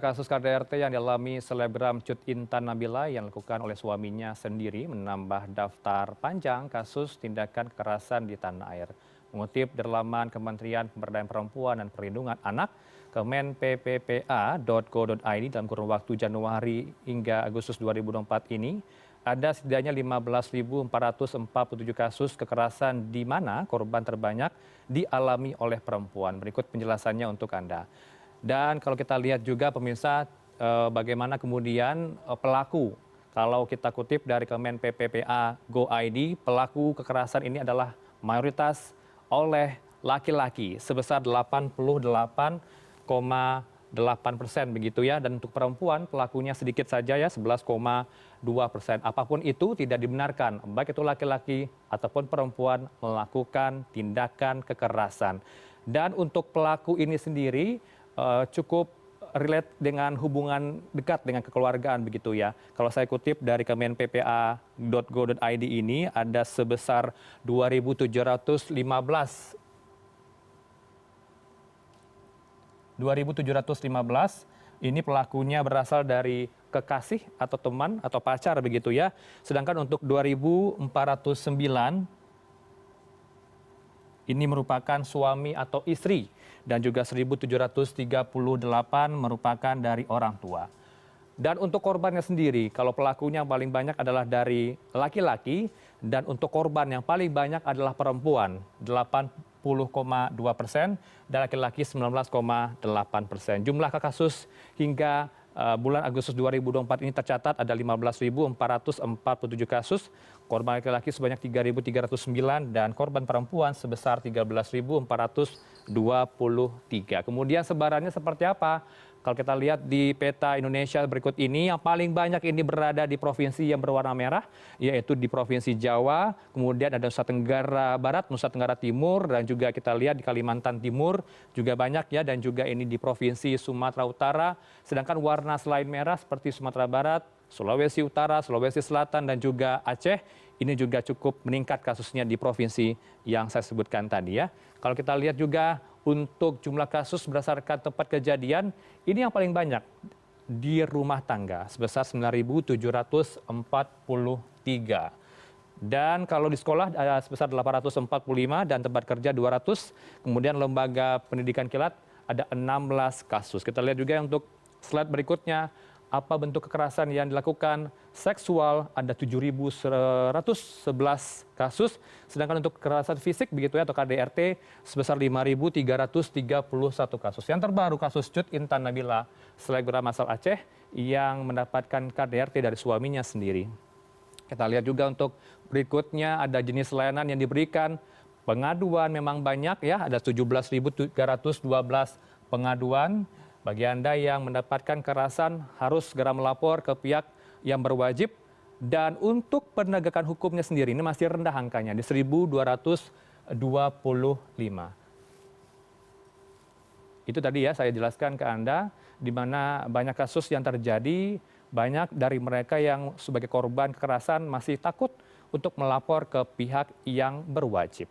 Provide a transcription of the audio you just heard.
Kasus KDRT yang dialami selebgram Cut Intan Nabila yang dilakukan oleh suaminya sendiri menambah daftar panjang kasus tindakan kekerasan di tanah air. Mengutip dari laman Kementerian Pemberdayaan Perempuan dan Perlindungan Anak, kemenppa.go.id dalam kurun waktu Januari hingga Agustus 2024 ini, ada setidaknya 15.447 kasus kekerasan di mana korban terbanyak dialami oleh perempuan. Berikut penjelasannya untuk Anda. Dan kalau kita lihat juga pemirsa bagaimana kemudian pelaku, kalau kita kutip dari Kemen PPPA Go ID, pelaku kekerasan ini adalah mayoritas oleh laki-laki sebesar 88,8% begitu ya, dan untuk perempuan pelakunya sedikit saja ya 11,2%. Apapun itu tidak dibenarkan, baik itu laki-laki ataupun perempuan melakukan tindakan kekerasan. Dan untuk pelaku ini sendiri cukup relate dengan hubungan dekat dengan kekeluargaan begitu ya. Kalau saya kutip dari kemenppa.go.id ini ada sebesar 2.715 ini pelakunya berasal dari kekasih atau teman atau pacar begitu ya. Sedangkan untuk 2.409 ini merupakan suami atau istri dan juga 1.738 merupakan dari orang tua. Dan untuk korbannya sendiri, kalau pelakunya yang paling banyak adalah dari laki-laki dan untuk korban yang paling banyak adalah perempuan 80,2% dan laki-laki 19,8%. Jumlah kasus hingga bulan Agustus 2024 ini tercatat ada 15.447 kasus, korban laki-laki sebanyak 3.309 dan korban perempuan sebesar 13.423. Kemudian sebarannya seperti apa? Kalau kita lihat di peta Indonesia berikut ini, yang paling banyak ini berada di provinsi yang berwarna merah, yaitu di Provinsi Jawa, kemudian ada Nusa Tenggara Barat, Nusa Tenggara Timur, dan juga kita lihat di Kalimantan Timur juga banyak ya, dan juga ini di Provinsi Sumatera Utara. Sedangkan warna selain merah seperti Sumatera Barat, Sulawesi Utara, Sulawesi Selatan, dan juga Aceh, ini juga cukup meningkat kasusnya di provinsi yang saya sebutkan tadi ya. Kalau kita lihat juga untuk jumlah kasus berdasarkan tempat kejadian, ini yang paling banyak di rumah tangga sebesar 9.743. Dan kalau di sekolah ada sebesar 845 dan tempat kerja 200. Kemudian lembaga pendidikan kilat ada 16 kasus. Kita lihat juga untuk slide berikutnya, apa bentuk kekerasan yang dilakukan seksual ada 7.111 kasus, sedangkan untuk kekerasan fisik begitu ya atau KDRT sebesar 5.331 kasus. Yang terbaru kasus Cut Intan Nabila, selebgram asal Aceh yang mendapatkan KDRT dari suaminya sendiri. Kita lihat juga untuk berikutnya ada jenis layanan yang diberikan. Pengaduan memang banyak ya, ada 17.312 pengaduan. Bagi Anda yang mendapatkan kekerasan harus segera melapor ke pihak yang berwajib. Dan untuk penegakan hukumnya sendiri ini masih rendah angkanya di 1.225. Itu tadi ya saya jelaskan ke Anda di mana banyak kasus yang terjadi, banyak dari mereka yang sebagai korban kekerasan masih takut untuk melapor ke pihak yang berwajib.